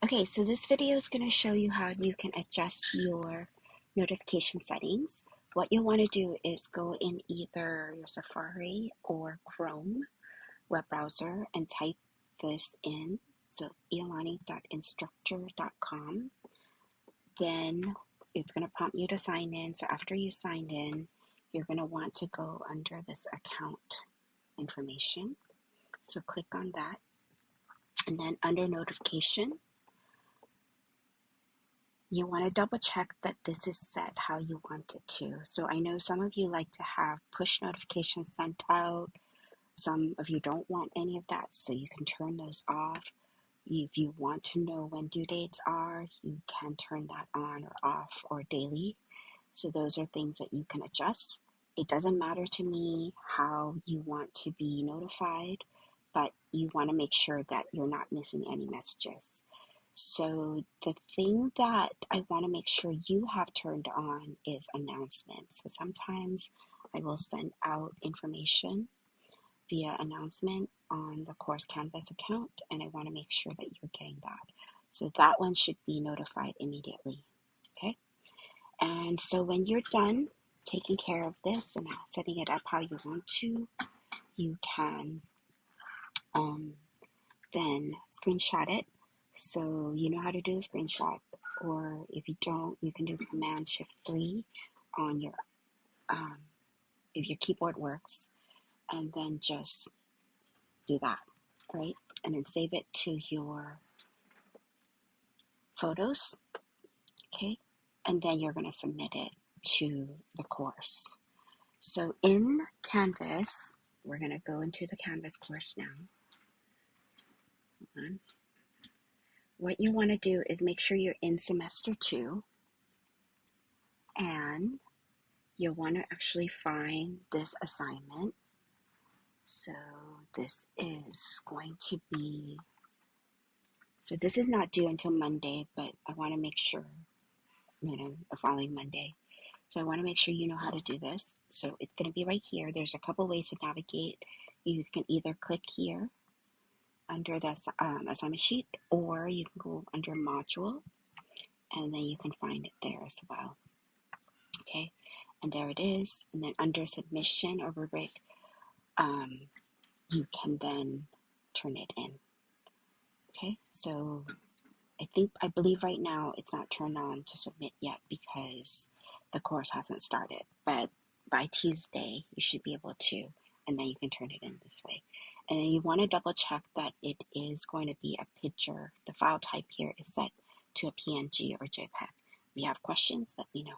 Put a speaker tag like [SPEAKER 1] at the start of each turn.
[SPEAKER 1] Okay, so this video is going to show you how you can adjust your notification settings. What you'll want to do is go in either your Safari or Chrome web browser and type this in. So iolani.instructure.com. Then it's going to prompt you to sign in. So after you signed in, you're going to want to go under this account information. So click on that. And then under notification, you want to double check that this is set how you want it to. So I know some of you like to have push notifications sent out. Some of you don't want any of that, so you can turn those off. If you want to know when due dates are, you can turn that on or off or daily. So those are things that you can adjust. It doesn't matter to me how you want to be notified, but you want to make sure that you're not missing any messages. So the thing that I want to make sure you have turned on is announcements. So sometimes I will send out information via announcement on the course Canvas account, and I want to make sure that you're getting that. So that one should be notified immediately. Okay. And so when you're done taking care of this and setting it up how you want to, you can then screenshot it. So you know how to do a screenshot, or if you don't, you can do Command Shift 3 on your, if your keyboard works, and then just do that, right? And then save it to your photos, okay? And then you're going to submit it to the course. So in Canvas, we're going to go into the Canvas course now. Hold on. What you want to do is make sure you're in semester 2, and you'll want to actually find this assignment. So this is going to be, so this is not due until Monday, but I want to make sure, the following Monday. So I want to make sure you know how to do this. So it's going to be right here. There's a couple ways to navigate. You can either click here under the assignment sheet, or you can go under module, and then you can find it there as well. Okay, and there it is. And then under submission or rubric, you can then turn it in. Okay, so I believe right now it's not turned on to submit yet because the course hasn't started, but by Tuesday you should be able to, and then you can turn it in this way. And then you want to double check that it is going to be a picture. The file type here is set to a PNG or JPEG. If you have questions, let me know.